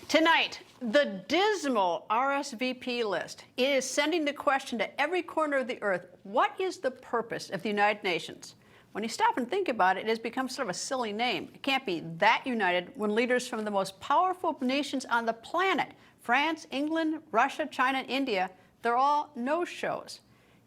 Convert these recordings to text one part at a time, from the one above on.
Tonight, the dismal RSVP list is sending the question to every corner of the earth, what is the purpose of the United Nations? When you stop and think about it, it has become sort of a silly name. It can't be that united when leaders from the most powerful nations on the planet, France, England, Russia, China, and India, they're all no-shows.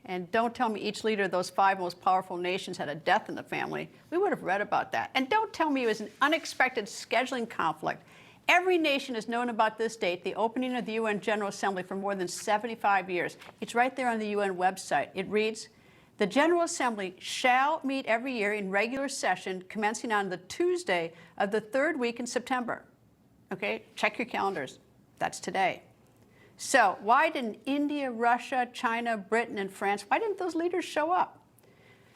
And don't tell me each leader of those 5 most powerful nations had a death in the family. We would have read about that. And don't tell me it was an unexpected scheduling conflict. Every nation has known about this date, the opening of the UN General Assembly, for more than 75 years. It's right there on the UN website. It reads, "The General Assembly shall meet every year in regular session commencing on the Tuesday of the 3rd week in September." Okay, check your calendars. That's today. So why didn't India, Russia, China, Britain, and France, why didn't those leaders show up?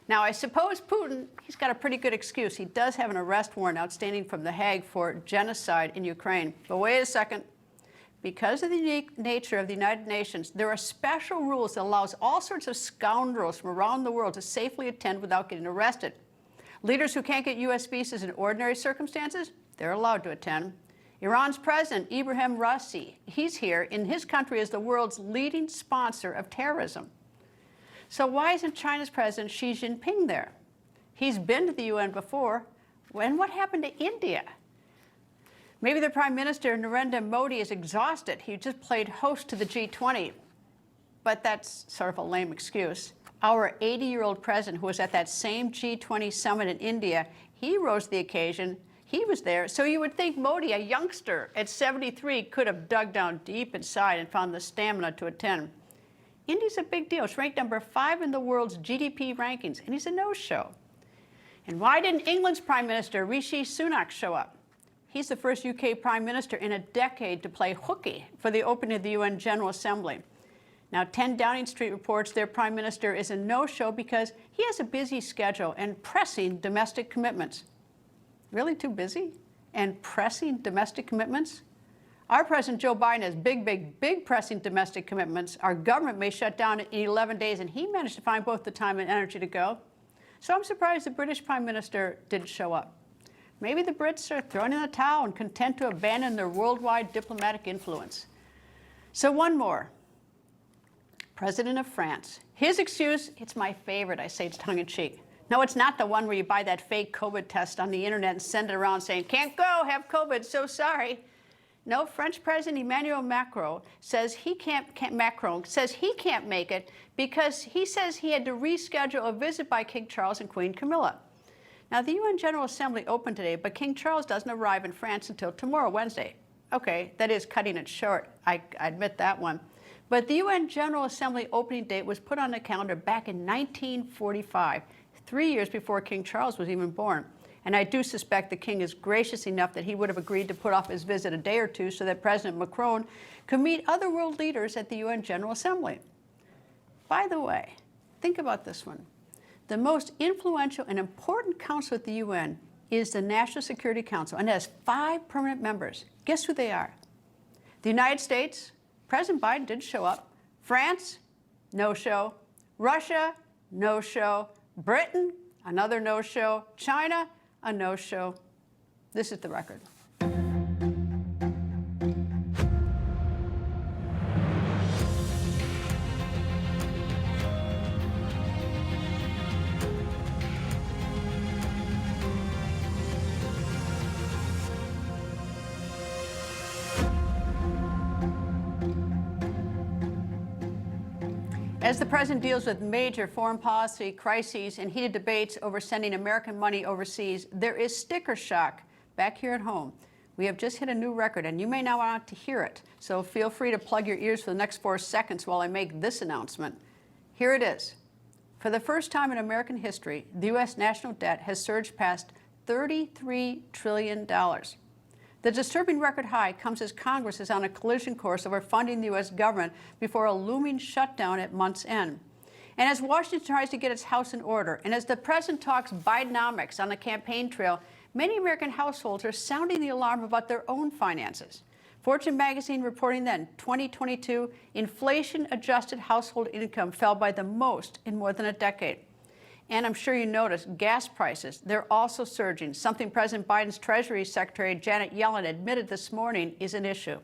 Now, I suppose Putin, he's got a pretty good excuse. He does have an arrest warrant outstanding from The Hague for genocide in Ukraine. But wait a second. Because of the unique nature of the United Nations, there are special rules that allows all sorts of scoundrels from around the world to safely attend without getting arrested. Leaders who can't get U.S. visas in ordinary circumstances, they're allowed to attend. Iran's president, Ibrahim Raisi, he's here, and his country is the world's leading sponsor of terrorism. So why isn't China's president Xi Jinping there? He's been to the UN before. And what happened to India? Maybe the Prime Minister, Narendra Modi, is exhausted. He just played host to the G20. But that's sort of a lame excuse. Our 80-year-old president, who was at that same G20 summit in India, he rose to the occasion. He was there. So you would think Modi, a youngster at 73, could have dug down deep inside and found the stamina to attend. India's a big deal. It's ranked number 5 in the world's GDP rankings, and he's a no-show. And why didn't England's Prime Minister, Rishi Sunak, show up? He's the first UK Prime Minister in a decade to play hooky for the opening of the UN General Assembly. Now, 10 Downing Street reports their Prime Minister is a no-show because he has a busy schedule and pressing domestic commitments. Really too busy? And pressing domestic commitments? Our President Joe Biden has big pressing domestic commitments. Our government may shut down in 11 days, and he managed to find both the time and energy to go. So I'm surprised the British Prime Minister didn't show up. Maybe the Brits are throwing in the towel and content to abandon their worldwide diplomatic influence. So one more. President of France. His excuse, it's my favorite, I say it's tongue-in-cheek. No, it's not the one where you buy that fake COVID test on the internet and send it around saying, "Can't go, have COVID, so sorry." No, French President Emmanuel Macron says he can't make it because he says he had to reschedule a visit by King Charles and Queen Camilla. Now, the UN General Assembly opened today, but King Charles doesn't arrive in France until tomorrow, Wednesday. Okay, that is cutting it short. I admit that one. But the UN General Assembly opening date was put on the calendar back in 1945, 3 years before King Charles was even born. And I do suspect the king is gracious enough that he would have agreed to put off his visit a day or two so that President Macron could meet other world leaders at the UN General Assembly. By the way, think about this one. The most influential and important council at the UN is the National Security Council, and it has 5 permanent members. Guess who they are? The United States, President Biden didn't show up. France, no show. Russia, no show. Britain, another no show. China, a no-show. This is the record. As the president deals with major foreign policy crises and heated debates over sending American money overseas, there is sticker shock back here at home. We have just hit a new record, and you may not want to hear it, so feel free to plug your ears for the next 4 seconds while I make this announcement. Here it is. For the first time in American history, the U.S. national debt has surged past $33 trillion. The disturbing record high comes as Congress is on a collision course over funding the U.S. government before a looming shutdown at month's end. And as Washington tries to get its house in order, and as the president talks Bidenomics on the campaign trail, many American households are sounding the alarm about their own finances. Fortune magazine reporting then, 2022, inflation-adjusted household income fell by the most in more than a decade. And I'm sure you noticed gas prices, they're also surging, something President Biden's Treasury Secretary Janet Yellen admitted this morning is an issue.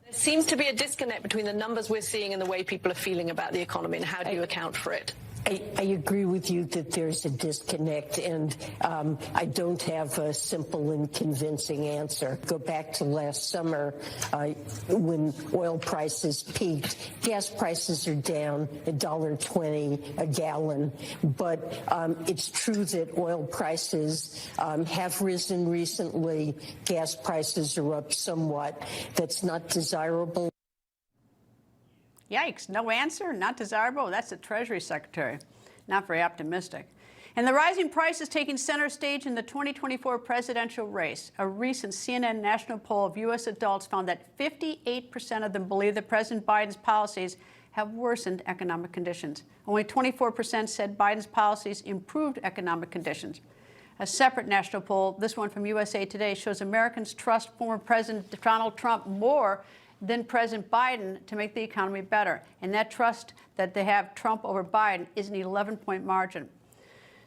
There seems to be a disconnect between the numbers we're seeing and the way people are feeling about the economy, and how do you account for it? I agree with you that there's a disconnect, and I don't have a simple and convincing answer. Go back to last summer when oil prices peaked. Gas prices are down $1.20 a gallon, but it's true that oil prices have risen recently. Gas prices are up somewhat. That's not desirable. Yikes, no answer, not desirable? That's the Treasury Secretary. Not very optimistic. And the rising price is taking center stage in the 2024 presidential race. A recent CNN national poll of U.S. adults found that 58% of them believe that President Biden's policies have worsened economic conditions. Only 24% said Biden's policies improved economic conditions. A separate national poll, this one from USA Today, shows Americans trust former President Donald Trump more than President Biden to make the economy better. And that trust that they have Trump over Biden is an 11-point margin.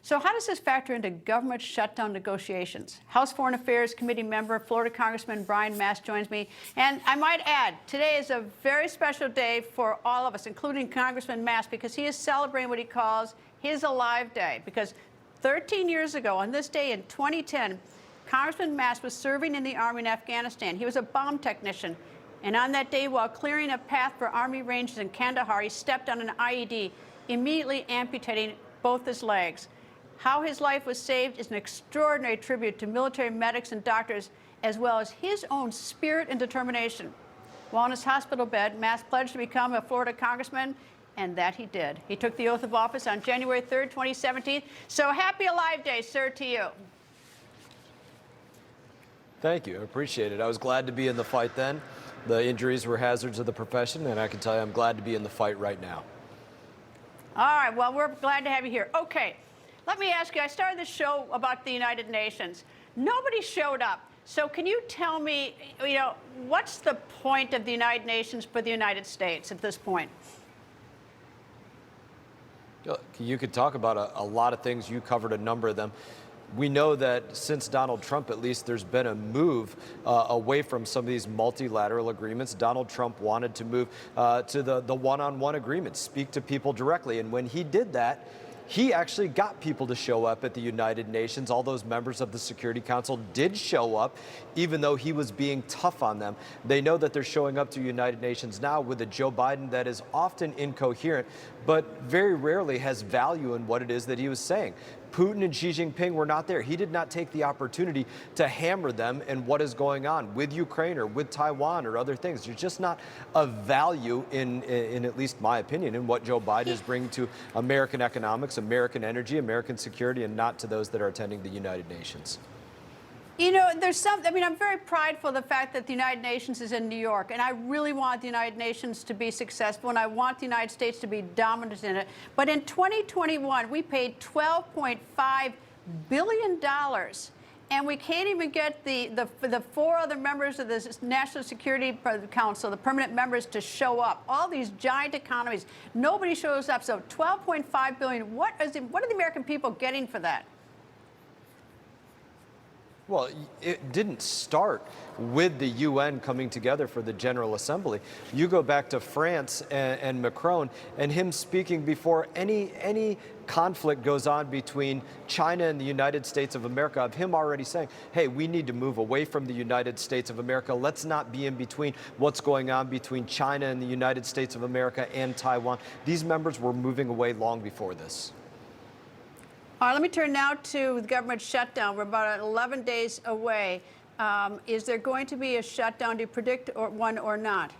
So how does this factor into government shutdown negotiations? House Foreign Affairs Committee member, Florida Congressman Brian Mast joins me. And I might add, today is a very special day for all of us, including Congressman Mast, because he is celebrating what he calls his Alive Day. Because 13 years ago, on this day in 2010, Congressman Mast was serving in the Army in Afghanistan. He was a bomb technician. And on that day, while clearing a path for Army ranges in Kandahar, he stepped on an IED, immediately amputating both his legs. How his life was saved is an extraordinary tribute to military medics and doctors, as well as his own spirit and determination. While in his hospital bed, Mast pledged to become a Florida congressman, and that he did. He took the oath of office on January 3rd, 2017. So happy Alive Day, sir, to you. Thank you. I appreciate it. I was glad to be in the fight then. The injuries were hazards of the profession, and I can tell you I'm glad to be in the fight right now. All right, well, we're glad to have you here. Okay, let me ask you, I started this show about the United Nations. Nobody showed up. So can you tell me, what's the point of the United Nations for the United States at this point? You could talk about a lot of things. You covered a number of them. We know that since Donald Trump, at least, there's been a move away from some of these multilateral agreements. Donald Trump wanted to move to the one-on-one agreements, speak to people directly. And when he did that, he actually got people to show up at the United Nations. All those members of the Security Council did show up, even though he was being tough on them. They know that they're showing up to United Nations now with a Joe Biden that is often incoherent, but very rarely has value in what it is that he was saying. Putin and Xi Jinping were not there. He did not take the opportunity to hammer them in what is going on with Ukraine or with Taiwan or other things. There's just not a value in at least my opinion, in what Joe Biden is bringing to American economics, American energy, American security, and not to those that are attending the United Nations. I'm very prideful of the fact that the United Nations is in New York, and I really want the United Nations to be successful, and I want the United States to be dominant in it. But in 2021, we paid $12.5 billion, and we can't even get the four other members of the National Security Council, the permanent members, to show up. All these giant economies, nobody shows up. So $12.5 billion, what are the American people getting for that? Well, it didn't start with the UN coming together for the General Assembly. You go back to France and Macron and him speaking before any conflict goes on between China and the United States of America, of him already saying, hey, we need to move away from the United States of America. Let's not be in between what's going on between China and the United States of America and Taiwan. These members were moving away long before this. All right, let me turn now to the government shutdown. We're about 11 days away. Is there going to be a shutdown? Do you predict one or not?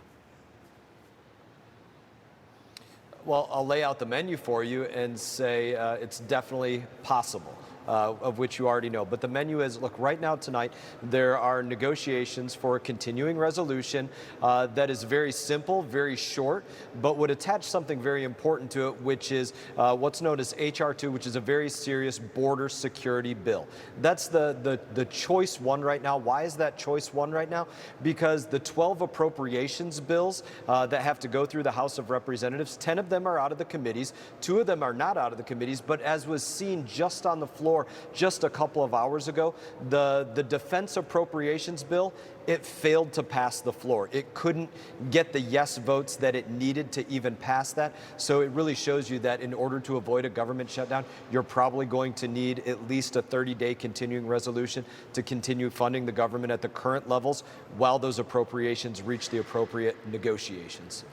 Well, I'll lay out the menu for you and say it's definitely possible. of which you already know. But the menu is, look, right now tonight, there are negotiations for a continuing resolution that is very simple, very short, but would attach something very important to it, which is what's known as H.R. 2, which is a very serious border security bill. That's the choice one right now. Why is that choice one right now? Because the 12 appropriations bills that have to go through the House of Representatives, 10 of them are out of the committees, 2 of them are not out of the committees, but as was seen just on the floor just a couple of hours ago, the defense appropriations bill, it failed to pass the floor. It couldn't get the yes votes that it needed to even pass that. So it really shows you that in order to avoid a government shutdown, you're probably going to need at least a 30-day continuing resolution to continue funding the government at the current levels while those appropriations reach the appropriate negotiations.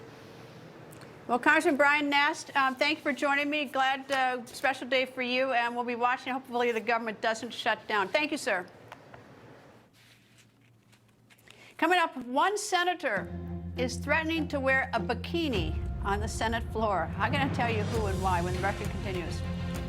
Well, Congressman Brian Mast, thank you for joining me. Glad special day for you, and we'll be watching. Hopefully the government doesn't shut down. Thank you, sir. Coming up, one senator is threatening to wear a bikini on the Senate floor. I'm going to tell you who and why when the record continues.